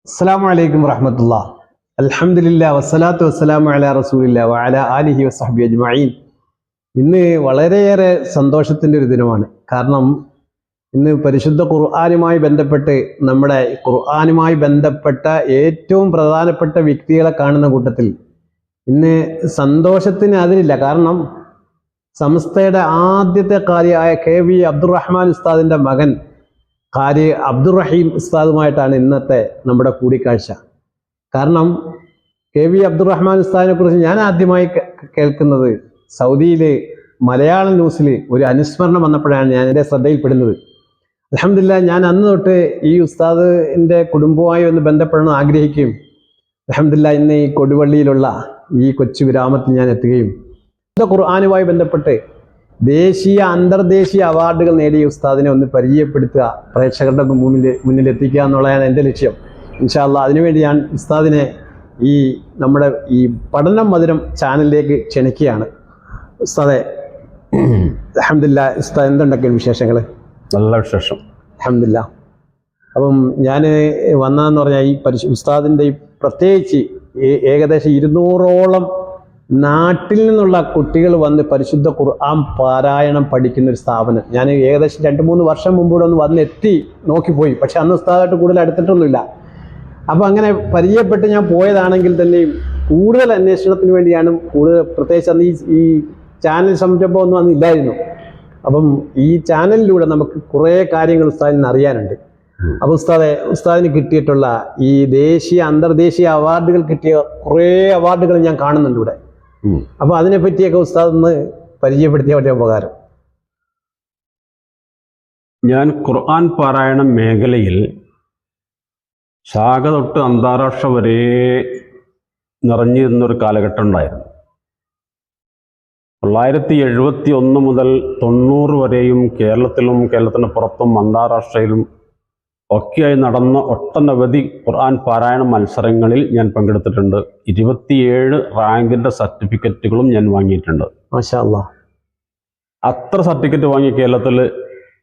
അസ്സലാമു അലൈക്കും വറഹ്മത്തുള്ളാഹ്. അൽഹംദുലില്ലാ വസ്സലാത്തു വസ്സലാമു അലാ റസൂലില്ലാ വഅലാ ആലിഹി വസ്സഹ്ബിഹി അജ്മഈൻ. ഇന്ന് വളരെയേറെ സന്തോഷത്തിൻ്റെ ഒരു ദിനമാണ്. കാരണം ഇന്ന് പരിശുദ്ധ ഖുർആനുമായി ബന്ധപ്പെട്ട് ഖുർആനുമായി ബന്ധപ്പെട്ട ഏറ്റവും പ്രധാനപ്പെട്ട വ്യക്തികളെ കാണുന്ന കൂട്ടത്തിൽ ഇന്ന് സന്തോഷത്തിന് അതിരില്ല. കാരണം സമസ്തയുടെ ആദ്യത്തെ ഖാരിയായ KV അബ്ദുറഹ്മാൻ ഉസ്താദിൻ്റെ മകൻ ഖാരി അബ്ദുറഹീം ഉസ്താദുമായിട്ടാണ് ഇന്നത്തെ നമ്മുടെ കൂടിക്കാഴ്ച. കാരണം KV അബ്ദുറഹ്മാൻ ഉസ്താദിനെ കുറിച്ച് ഞാൻ ആദ്യമായി കേൾക്കുന്നത് സൗദിയിലെ മലയാളം ന്യൂസിൽ ഒരു അനുസ്മരണം വന്നപ്പോഴാണ് ഞാൻ എൻ്റെ ശ്രദ്ധയിൽപ്പെടുന്നത്. അൽഹംദുലില്ലാഹ്, ഞാൻ അന്ന് തൊട്ട് ഈ ഉസ്താദിൻ്റെ കുടുംബവുമായി ഒന്ന് ബന്ധപ്പെടണം ആഗ്രഹിക്കുകയും അൽഹംദുലില്ലാഹ് ഇന്ന് ഈ കൊടുവള്ളിയിലുള്ള ഈ കൊച്ചു ഗ്രാമത്തിൽ ഞാൻ എത്തുകയും ഖുർആനുമായി ബന്ധപ്പെട്ട് ദേശീയ അന്തർദേശീയ അവാർഡുകൾ നേടിയ ഉസ്താദിനെ ഒന്ന് പരിചയപ്പെടുത്തുക, പ്രേക്ഷകരുടെ മുന്നിൽ എത്തിക്കുക എന്നുള്ളതാണ് എൻ്റെ ലക്ഷ്യം. ഇൻഷാ അല്ലാഹ് അതിനുവേണ്ടി ഞാൻ ഉസ്താദിനെ നമ്മുടെ ഈ പഠനം മധുരം ചാനലിലേക്ക് ക്ഷണിക്കുകയാണ്. ഉസ്താദെ, അൽഹംദുലില്ലാഹ്, ഉസ്താദ് എന്തുണ്ടൊക്കെയാണ് വിശേഷങ്ങൾ? നല്ല വിശേഷം, അൽഹംദുലില്ലാഹ്. അപ്പം ഞാൻ വന്നതെന്ന് പറഞ്ഞാൽ ഈ ഉസ്താദിൻ്റെ ഈ പ്രത്യേകിച്ച് ഏകദേശം 200ഓളം നാട്ടിൽ നിന്നുള്ള കുട്ടികൾ വന്ന് പരിശുദ്ധ ഖുർആൻ പാരായണം പഠിക്കുന്ന ഒരു സ്ഥാപനം. ഞാൻ ഏകദേശം 2-3 വർഷം മുമ്പൂടെ ഒന്ന് വന്നെത്തി നോക്കിപ്പോയി. പക്ഷെ അന്ന് ഉസ്താദായിട്ട് കൂടുതൽ അടുത്തിട്ടൊന്നുമില്ല. അപ്പം അങ്ങനെ പരിചയപ്പെട്ട് ഞാൻ പോയതാണെങ്കിൽ തന്നെയും കൂടുതൽ അന്വേഷണത്തിന് വേണ്ടിയാണ് പ്രത്യേകിച്ച് അന്ന് ഈ ചാനൽ സംരംഭം ഒന്നും അന്ന് ഇല്ലായിരുന്നു. അപ്പം ഈ ചാനലിലൂടെ നമുക്ക് കുറേ കാര്യങ്ങൾ ഉസ്താദിൽ നിന്ന് അറിയാനുണ്ട്. അപ്പോൾ ഉസ്താദിന് കിട്ടിയിട്ടുള്ള ഈ ദേശീയ അന്തർദേശീയ അവാർഡുകൾ കിട്ടിയ കുറേ അവാർഡുകൾ ഞാൻ കാണുന്നുണ്ട് ഇവിടെ. അപ്പോൾ അതിനെ പറ്റിയൊക്കെ ഉസ്താദ് ഒന്ന് പരിചയപ്പെടുത്തിയ വലിയ ഉപകാരം. ഞാൻ ഖുർആൻ പാരായണ മേഖലയിൽ ശാഖ തൊട്ട് അന്താരാഷ്ട്ര വരെ നിറഞ്ഞിരുന്നൊരു കാലഘട്ടം ഉണ്ടായിരുന്നു. 1971 മുതൽ 90 വരെയും കേരളത്തിന് പുറത്തും അന്താരാഷ്ട്രയിലും ഒക്കെയായി നടന്ന ഒട്ടനവധി ഖുർആൻ പാരായണ മത്സരങ്ങളിൽ ഞാൻ പങ്കെടുത്തിട്ടുണ്ട്. 27 റാങ്കിൻ്റെ സർട്ടിഫിക്കറ്റുകളും ഞാൻ വാങ്ങിയിട്ടുണ്ട്. മാഷാ അല്ലാഹ്. അത്ര സർട്ടിഫിക്കറ്റ് വാങ്ങിയ കേരളത്തിൽ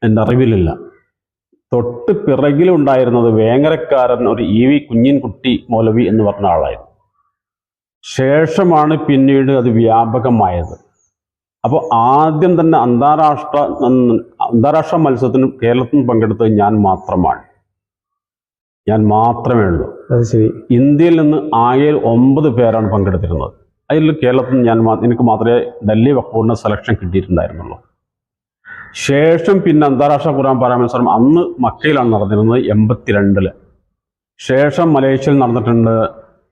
എൻ്റെ അറിവിലില്ല. തൊട്ട് പിറകിലുണ്ടായിരുന്നത് വേങ്ങരക്കാരൻ ഒരു EV കുഞ്ഞിൻകുട്ടി മൗലവി എന്ന് പറഞ്ഞ ആളായിരുന്നു. ശേഷമാണ് പിന്നീട് അത് വ്യാപകമായത്. അപ്പോൾ ആദ്യം തന്നെ അന്താരാഷ്ട്ര മത്സരത്തിന് കേരളത്തിൽ പങ്കെടുത്തത് ഞാൻ മാത്രമേ ഉള്ളൂ. ഇന്ത്യയിൽ നിന്ന് ആകെ 9 പേരാണ് പങ്കെടുത്തിരുന്നത്. അതിൽ കേരളത്തിൽ എനിക്ക് മാത്രമേ ഡൽഹി വഖഫിൻ്റെ സെലക്ഷൻ കിട്ടിയിട്ടുണ്ടായിരുന്നുള്ളൂ. ശേഷം പിന്നെ അന്താരാഷ്ട്ര ഖുർആൻ പാരായണ മത്സരം അന്ന് മക്കയിലാണ് നടന്നിരുന്നത് 82-ൽ. ശേഷം മലേഷ്യയിൽ നടന്നിട്ടുണ്ട്,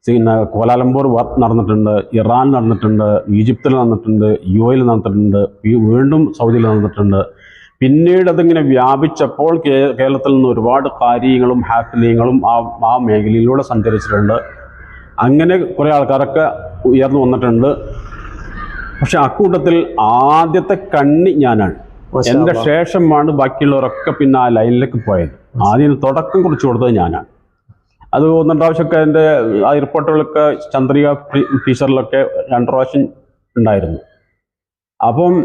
പിന്നെ കോലാലംപൂർ നടന്നിട്ടുണ്ട്, ഇറാൻ നടന്നിട്ടുണ്ട്, ഈജിപ്തിൽ നടന്നിട്ടുണ്ട്, UAE നടന്നിട്ടുണ്ട്, വീണ്ടും സൗദിയിൽ നടന്നിട്ടുണ്ട്. പിന്നീട് അതിങ്ങനെ വ്യാപിച്ചപ്പോൾ കേരളത്തിൽ നിന്ന് ഒരുപാട് കാര്യങ്ങളും ഹാഫിലിങ്ങളും ആ മേഖലയിലൂടെ സഞ്ചരിച്ചിട്ടുണ്ട്. അങ്ങനെ കുറേ ആൾക്കാരൊക്കെ ഉയർന്നു വന്നിട്ടുണ്ട്. പക്ഷെ അക്കൂട്ടത്തിൽ ആദ്യത്തെ കണ്ണി ഞാനാണ്. എൻ്റെ ശേഷമാണ് ബാക്കിയുള്ളവരൊക്കെ പിന്നെ ആ ലൈനിലേക്ക് പോയത്. ആദ്യം തുടക്കം കുറിച്ച് കൊടുത്തത് ഞാനാണ്. അത് 1-2 പ്രാവശ്യമൊക്കെ എൻ്റെ ആ റിപ്പോർട്ടുകളൊക്കെ ചന്ദ്രിക ഫീച്ചറിലൊക്കെ 2 പ്രാവശ്യം ഉണ്ടായിരുന്നു. അപ്പം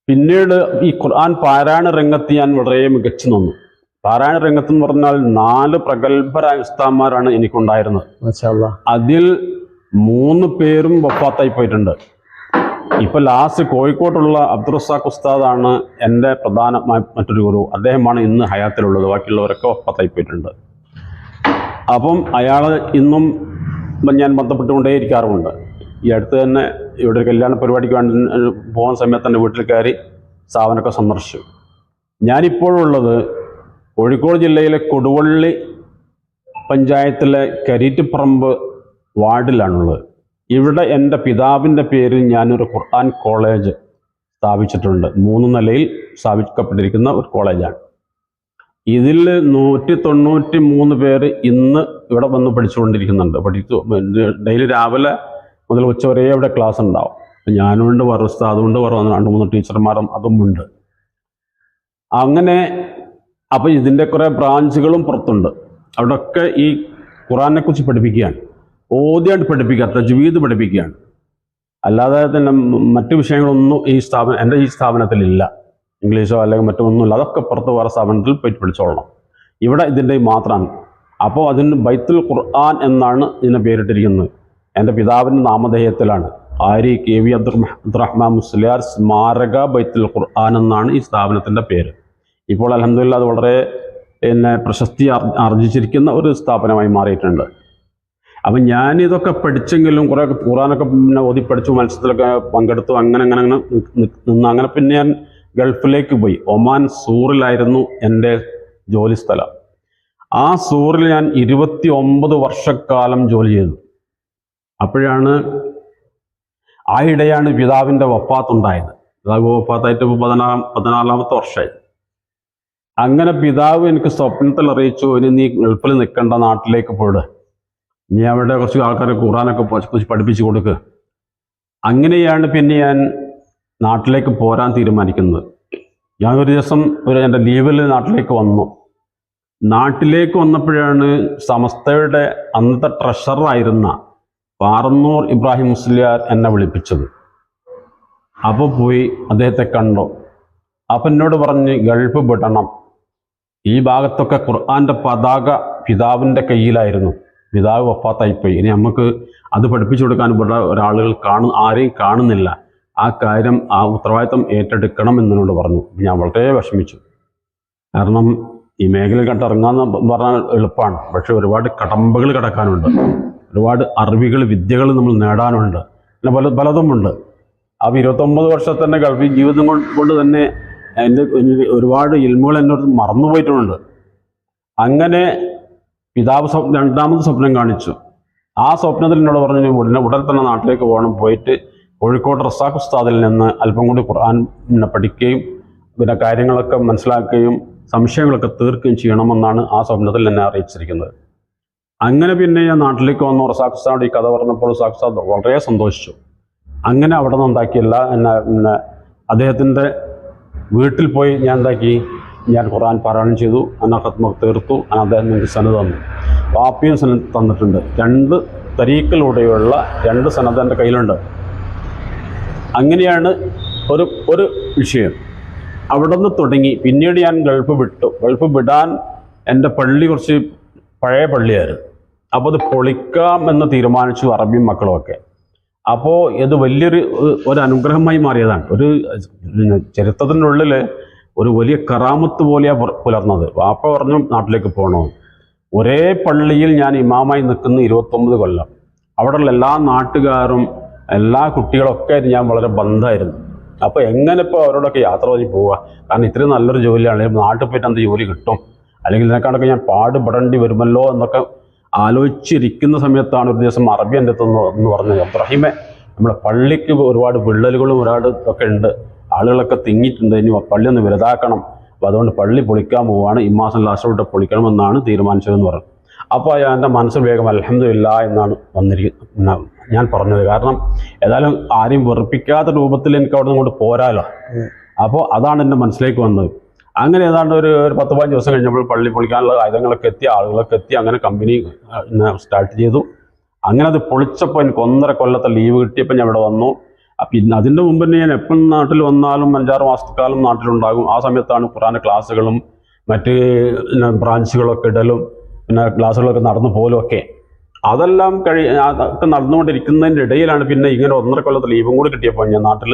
പിന്നീട് ഈ ഖുർആൻ പാരായണ രംഗത്ത് ഞാൻ വളരെ മികച്ചു നിന്നു. പാരായണ രംഗത്ത് എന്ന് പറഞ്ഞാൽ 4 പ്രഗത്ഭരായ ഉസ്താദന്മാരാണ് എനിക്കുണ്ടായിരുന്നത്. അതിൽ 3 പേരും വഫാത്തായി പോയിട്ടുണ്ട്. ഇപ്പം ലാസ്റ്റ് കോഴിക്കോട്ടുള്ള അബ്ദുൾ റസാഖ് ഉസ്താദാണ് എൻ്റെ പ്രധാനമായ മറ്റൊരു ഗുരു. അദ്ദേഹമാണ് ഇന്ന് ഹയാത്തിലുള്ളത്. ബാക്കിയുള്ളവരൊക്കെ വഫാത്തായി പോയിട്ടുണ്ട്. അപ്പം അയാൾ ഇന്നും ഞാൻ ബന്ധപ്പെട്ടുകൊണ്ടേ ഇരിക്കാറുമുണ്ട്. ഈ അടുത്ത് തന്നെ ഇവിടെ ഒരു കല്യാണ പരിപാടിക്ക് വേണ്ടി പോകുന്ന സമയത്ത് എൻ്റെ വീട്ടിൽ കയറി സ്ഥാപനമൊക്കെ സന്ദർശിച്ചു. ഞാനിപ്പോഴുള്ളത് കോഴിക്കോട് ജില്ലയിലെ കൊടുവള്ളി പഞ്ചായത്തിലെ കരീറ്റിപ്പറമ്പ് വാർഡിലാണുള്ളത്. ഇവിടെ എൻ്റെ പിതാവിൻ്റെ പേരിൽ ഞാനൊരു ഖുർആൻ കോളേജ് സ്ഥാപിച്ചിട്ടുണ്ട്. 3 നിലയിൽ സ്ഥാപിക്കപ്പെട്ടിരിക്കുന്ന ഒരു കോളേജാണ്. ഇതിൽ 193 പേര് ഇന്ന് ഇവിടെ വന്ന് പഠിച്ചുകൊണ്ടിരിക്കുന്നുണ്ട്. ഡെയിലി രാവിലെ മുതൽ ഉച്ച വരെ ഇവിടെ ക്ലാസ് ഉണ്ടാവും. ഞാനുണ്ട്, വേറെ ഉസ്താദുണ്ട്, വേറെ 2-3 ടീച്ചർമാരും അതുമുണ്ട്. അങ്ങനെ അപ്പോൾ ഇതിൻ്റെ കുറേ ബ്രാഞ്ചുകളും പുറത്തുണ്ട്. അവിടെയൊക്കെ ഈ ഖുർആനെ കുറിച്ച് പഠിപ്പിക്കുകയാണ്, ഓതിയായിട്ട് പഠിപ്പിക്കുക, തജ്വീദ് പഠിപ്പിക്കുകയാണ്. അല്ലാതെ തന്നെ മറ്റു വിഷയങ്ങളൊന്നും എൻ്റെ ഈ സ്ഥാപനത്തിലില്ല. ഇംഗ്ലീഷോ അല്ലെങ്കിൽ മറ്റൊന്നുമില്ല. അതൊക്കെ പുറത്ത് വേറെ സ്ഥാപനത്തിൽ പോയിട്ട് പഠിച്ചോളണം. ഇവിടെ ഇതിൻ്റെ മാത്രമാണ്. അപ്പോൾ അതിന് ബൈത്തുൽ ഖുർആൻ എന്നാണ് ഇതിനെ പേരിട്ടിരിക്കുന്നത്. എൻ്റെ പിതാവിൻ്റെ നാമധേയത്തിലാണ്. ആരി KV അബ്ദുറഹ്മാൻ മുസ്ലിയാർ സ്മാരക ബൈത്തുൽ ഖുർആൻ എന്നാണ് ഈ സ്ഥാപനത്തിൻ്റെ പേര്. ഇപ്പോൾ അൽഹംദുലില്ലാ അത് വളരെ പ്രശസ്തി ആർജിച്ചിരിക്കുന്ന ഒരു സ്ഥാപനമായി മാറിയിട്ടുണ്ട്. അപ്പം ഞാനിതൊക്കെ പഠിച്ചെങ്കിലും കുറേ ഖുർആനൊക്കെ ഓതി പഠിച്ചു, മത്സരത്തിലൊക്കെ പങ്കെടുത്തു, അങ്ങനെ നിന്ന് അങ്ങനെ പിന്നെ ഞാൻ ഗൾഫിലേക്ക് പോയി. ഒമാൻ സൂറിലായിരുന്നു എൻ്റെ ജോലി സ്ഥലം. ആ സൂറിൽ ഞാൻ 29 വർഷക്കാലം ജോലി ചെയ്തു. അപ്പോഴാണ് ആയിടെയാണ് പിതാവിൻ്റെ വഫാത്തുണ്ടായത്. പിതാവ് വഫാത്തായിട്ട് 14-ാമത്തെ വർഷമായി. അങ്ങനെ പിതാവ് എനിക്ക് സ്വപ്നത്തിൽ അറിയിച്ചു, ഇനി നീ ഗൾഫിൽ നിൽക്കേണ്ട, നാട്ടിലേക്ക് പോട്, നീ അവിടെ കുറച്ച് ആൾക്കാരെ ഖുർആനൊക്കെ പഠിപ്പിച്ചു കൊടുക്കുക. അങ്ങനെയാണ് പിന്നെ ഞാൻ നാട്ടിലേക്ക് പോരാൻ തീരുമാനിക്കുന്നത്. ഞാൻ ഒരു ദിവസം എൻ്റെ ലീവിൽ നാട്ടിലേക്ക് വന്നു. നാട്ടിലേക്ക് വന്നപ്പോഴാണ് സമസ്തയുടെ അന്നത്തെ ട്രഷററായിരുന്ന പാറന്നൂർ ഇബ്രാഹിം മുസ്ലിയാർ എന്നെ വിളിപ്പിച്ചത്. അപ്പോൾ പോയി അദ്ദേഹത്തെ കണ്ടു. അപ്പം എന്നോട് പറഞ്ഞ് ഗൾഫ് വിടണം, ഈ ഭാഗത്തൊക്കെ ഖുർആൻ്റെ പതാക പിതാവിൻ്റെ കയ്യിലായിരുന്നു, പിതാവ് വഫാത്തായിപ്പോയി, ഇനി നമുക്ക് അത് പഠിപ്പിച്ചു കൊടുക്കാൻ ഇവിടെ ഒരാളുകൾ ആരെയും കാണുന്നില്ല, ആ കാര്യം ആ ഉത്തരവാദിത്വം ഏറ്റെടുക്കണം എന്നോട് പറഞ്ഞു. ഞാൻ വളരെ വിഷമിച്ചു. കാരണം ഈ മേഖലയിൽ കണ്ടിറങ്ങാന്ന് പറഞ്ഞാൽ എളുപ്പമാണ്, പക്ഷെ ഒരുപാട് കടമ്പകൾ കടക്കാനുണ്ട്, ഒരുപാട് അറിവുകൾ വിദ്യകൾ നമ്മൾ നേടാനുണ്ട്, പിന്നെ പലതുമുണ്ട്. അപ്പോൾ 29 വർഷത്തിൻ്റെ ഗൾഫി ജീവിതം കൊണ്ട് തന്നെ എൻ്റെ ഒരുപാട് ഇൽമുകൾ എന്നോട് മറന്നുപോയിട്ടുണ്ട്. അങ്ങനെ പിതാവ് രണ്ടാമത് സ്വപ്നം കാണിച്ചു. ആ സ്വപ്നത്തിൽ എന്നോട് പറഞ്ഞു ഉടനെ തന്നെ നാട്ടിലേക്ക് പോകണം, പോയിട്ട് കോഴിക്കോട് റസാഖ് ഉസ്താദിൽ നിന്ന് അല്പം കൂടി ഖുർആൻ പഠിക്കുകയും പിന്നെ കാര്യങ്ങളൊക്കെ മനസ്സിലാക്കുകയും സംശയങ്ങളൊക്കെ തീർക്കുകയും ചെയ്യണമെന്നാണ് ആ സ്വപ്നത്തിൽ എന്നെ അറിയിച്ചിരിക്കുന്നത്. അങ്ങനെ പിന്നെ ഞാൻ നാട്ടിലേക്ക് വന്നു. റസാഖ് ഉസ്താദോട് ഈ കഥ പറഞ്ഞപ്പോൾ റസാഖ് ഉസ്താദ് വളരെ സന്തോഷിച്ചു. അങ്ങനെ അവിടെ നിന്ന് എന്താക്കിയില്ല, പിന്നെ അദ്ദേഹത്തിൻ്റെ വീട്ടിൽ പോയി ഞാൻ എന്താക്കി, ഞാൻ ഖുർആൻ പാരായണം ചെയ്തു, ഖത്മ തീർത്തു. അദ്ദേഹം എനിക്ക് സനദ് തന്നു, വാപ്പിയും സനദ് തന്നിട്ടുണ്ട്. 2 തരീക്കിലൂടെയുള്ള 2 സനദ് എൻ്റെ കയ്യിലുണ്ട്. അങ്ങനെയാണ് ഒരു വിഷയം. അവിടെ നിന്ന് തുടങ്ങി. പിന്നീട് ഞാൻ ഗൾഫ് വിട്ടു. ഗൾഫ് വിടാൻ എൻ്റെ പള്ളി കുറച്ച് പഴയ പള്ളിയായിരുന്നു. അപ്പോൾ അത് പൊളിക്കാം എന്ന് തീരുമാനിച്ചു അറബി മക്കളുമൊക്കെ. അപ്പോൾ ഇത് ഒരു അനുഗ്രഹമായി മാറിയതാണ്. ഒരു ചരിത്രത്തിനുള്ളിൽ ഒരു വലിയ കറാമത്ത് പോലെയാണ് പുലർന്നത്. വാപ്പ പറഞ്ഞു നാട്ടിലേക്ക് പോകണോ. ഒരേ പള്ളിയിൽ ഞാൻ ഇമാമായി നിൽക്കുന്ന 29 കൊല്ലം. അവിടെയുള്ള എല്ലാ നാട്ടുകാരും എല്ലാ കുട്ടികളൊക്കെ ഞാൻ വളരെ ബന്ധമായിരുന്നു. അപ്പോൾ എങ്ങനെ ഇപ്പോൾ അവരോടൊക്കെ യാത്ര പറഞ്ഞ് പോവുക? കാരണം ഇത്രയും നല്ലൊരു ജോലിയാണ്, നാട്ടിൽ പോയിട്ട് എന്ത് ജോലി കിട്ടും, അല്ലെങ്കിൽ ഇതിനെക്കാണൊക്കെ ഞാൻ പാടുപെടേണ്ടി വരുമല്ലോ എന്നൊക്കെ ആലോചിച്ചിരിക്കുന്ന സമയത്താണ് ഒരു ദിവസം അറബി എൻ്റെ എന്ന് പറഞ്ഞത്, അബ്ദുറഹീമെ, നമ്മുടെ പള്ളിക്ക് ഒരുപാട് വിള്ളലുകളും ഒക്കെ ഉണ്ട്, ആളുകളൊക്കെ തിങ്ങിയിട്ടുണ്ട്, ഇനി പള്ളി ഒന്ന് വലുതാക്കണം, അപ്പോൾ അതുകൊണ്ട് പള്ളി പൊളിക്കാൻ പോവുകയാണ്, ഈ മാസം ലാസ്റ്റ് തൊട്ട് പൊളിക്കണമെന്നാണ് തീരുമാനിച്ചതെന്ന് പറഞ്ഞു. അപ്പോൾ എൻ്റെ മനസ്സിൽ വേഗം അൽഹംദുലില്ലാ എന്നാണ് ഞാൻ പറഞ്ഞത്. കാരണം ഏതായാലും ആരെയും വെറുപ്പിക്കാത്ത രൂപത്തിൽ എനിക്ക് അവിടെ നിന്ന് കൊണ്ട് പോരാലോ. അപ്പോൾ അതാണ് എൻ്റെ മനസ്സിലേക്ക് വന്നത്. അങ്ങനെ ഏതാണ്ട് ഒരു 10-15 ദിവസം കഴിഞ്ഞപ്പോൾ പള്ളി പൊളിക്കാനുള്ള ആയുധങ്ങളൊക്കെ എത്തി, ആളുകളൊക്കെ എത്തി. അങ്ങനെ കമ്പനി സ്റ്റാർട്ട് ചെയ്തു. അങ്ങനെ അത് പൊളിച്ചപ്പോൾ എനിക്ക് 1.5 കൊല്ലത്തെ ലീവ് കിട്ടിയപ്പോൾ ഞാൻ ഇവിടെ വന്നു. പിന്നെ അതിൻ്റെ മുമ്പ് തന്നെ ഞാൻ എപ്പം നാട്ടിൽ വന്നാലും 5-6 മാസക്കാലം നാട്ടിലുണ്ടാകും. ആ സമയത്താണ് ഖുർആൻ്റെ ക്ലാസ്സുകളും മറ്റ് ബ്രാഞ്ചുകളൊക്കെ ഇടലും പിന്നെ ക്ലാസ്സുകളൊക്കെ നടന്നു പോലും ഒക്കെ. അതെല്ലാം അതൊക്കെ നടന്നുകൊണ്ടിരിക്കുന്നതിൻ്റെ ഇടയിലാണ് പിന്നെ ഇങ്ങനെ 1.5 കൊല്ലത്തെ ലീവും കൂടി കിട്ടിയപ്പോൾ ഞാൻ നാട്ടിൽ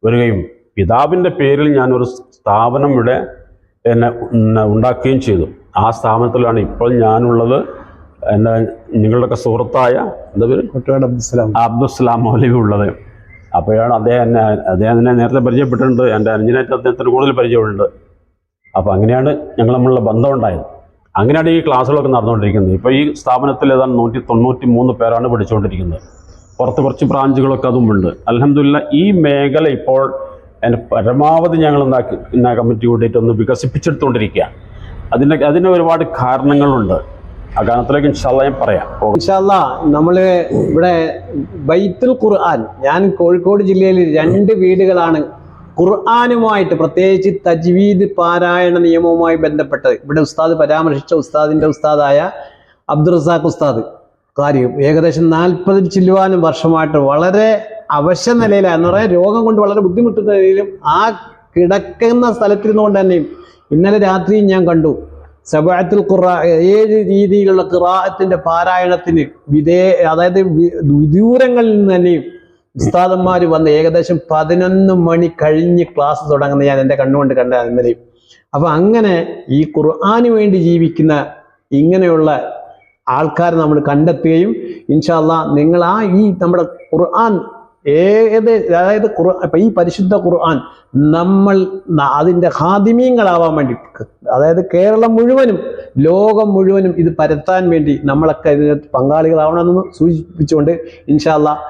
വരികയും പിതാവിൻ്റെ പേരിൽ ഞാനൊരു സ്ഥാപനം ഇവിടെ ഉണ്ടാക്കുകയും ചെയ്തു. ആ സ്ഥാപനത്തിലാണ് ഇപ്പോൾ ഞാനുള്ളത്. എൻ്റെ നിങ്ങളുടെയൊക്കെ സുഹൃത്തായ എന്താ പേര്, അബ്ദുസ്സലാം മൗലവി ഉള്ളത്. അപ്പോഴാണ് അദ്ദേഹത്തിനെ നേരത്തെ പരിചയപ്പെട്ടിട്ടുണ്ട്. എൻ്റെ അനുജനായിട്ട് അദ്ദേഹത്തിന് കൂടുതൽ പരിചയമുണ്ട്. അപ്പോൾ അങ്ങനെയാണ് ഞങ്ങൾ തമ്മിലുള്ള ബന്ധം ഉണ്ടായത്. അങ്ങനെയാണ് ഈ ക്ലാസ്സുകളൊക്കെ നടന്നുകൊണ്ടിരിക്കുന്നത്. ഇപ്പോൾ ഈ സ്ഥാപനത്തിൽ ഏതാണ്ട് 193 പേരാണ് പഠിച്ചുകൊണ്ടിരിക്കുന്നത്. പുറത്ത് കുറച്ച് ബ്രാഞ്ചുകളൊക്കെ അതുമുണ്ട്. അൽഹംദുലില്ലാ ഈ മേഖല ഇപ്പോൾ പരമാവധി ഞങ്ങൾ കമ്മിറ്റി കൂട്ടിയിട്ട് ഒന്ന് വികസിപ്പിച്ചെടുത്തുകൊണ്ടിരിക്കുക. അതിന് ഒരുപാട് കാരണങ്ങളുണ്ട്. ആ കാരണത്തിലേക്ക് ഇൻഷാ അല്ലാഹ് ഞാൻ പറയാം. ഇൻഷാ അല്ലാഹ് നമ്മൾ ഇവിടെ ബൈത്തുൽ ഖുർആൻ, ഞാൻ കോഴിക്കോട് ജില്ലയിൽ 2 വീടുകളാണ് ഖുർആനുമായിട്ട് പ്രത്യേകിച്ച് തജ്വീദ് പാരായണ നിയമവുമായി ബന്ധപ്പെട്ടത്. ഇവിടെ ഉസ്താദ് പരാമർശിച്ച ഉസ്താദിൻ്റെ ഉസ്താദായ അബ്ദുൾ റസാഖ് ഉസ്താദ് കാര്യം ഏകദേശം 40 ചില്ലുവാനും വർഷമായിട്ട് വളരെ അവശ്യ നിലയിലാണ് എന്ന് പറയാൻ, രോഗം കൊണ്ട് വളരെ ബുദ്ധിമുട്ടുന്ന നിലയിലും ആ കിടക്കുന്ന സ്ഥലത്തിരുന്നുകൊണ്ട് തന്നെയും ഇന്നലെ രാത്രിയും ഞാൻ കണ്ടു സബഅത്തുൽ ഖുറാ 7 രീതിയിലുള്ള ഖിറാഅത്തിന്റെ പാരായണത്തിന് അതായത് വിദൂരങ്ങളിൽ നിന്ന് തന്നെയും ഉസ്താദന്മാർ വന്ന് ഏകദേശം 11 മണി കഴിഞ്ഞ് ക്ലാസ് തുടങ്ങുന്ന ഞാൻ എൻ്റെ കണ്ണുകൊണ്ട് കണ്ട ഇന്നലെയും. അപ്പൊ അങ്ങനെ ഈ ഖുർആന് വേണ്ടി ജീവിക്കുന്ന ഇങ്ങനെയുള്ള ആൾക്കാരെ നമ്മൾ കണ്ടെത്തുകയും ഇൻഷാ അല്ലാഹ് നിങ്ങൾ ഈ നമ്മുടെ ഖുർആൻ അതായത് ഇപ്പൊ ഈ പരിശുദ്ധ ഖുർആൻ നമ്മൾ അതിന്റെ ഖാദിമീങ്ങളാവാൻ വേണ്ടി, അതായത് കേരളം മുഴുവനും ലോകം മുഴുവനും ഇത് പരത്താൻ വേണ്ടി നമ്മളൊക്കെ ഇതിനകത്ത് പങ്കാളികളാവണമെന്ന് സൂചിപ്പിച്ചുകൊണ്ട് ഇൻഷാ അല്ലാഹ്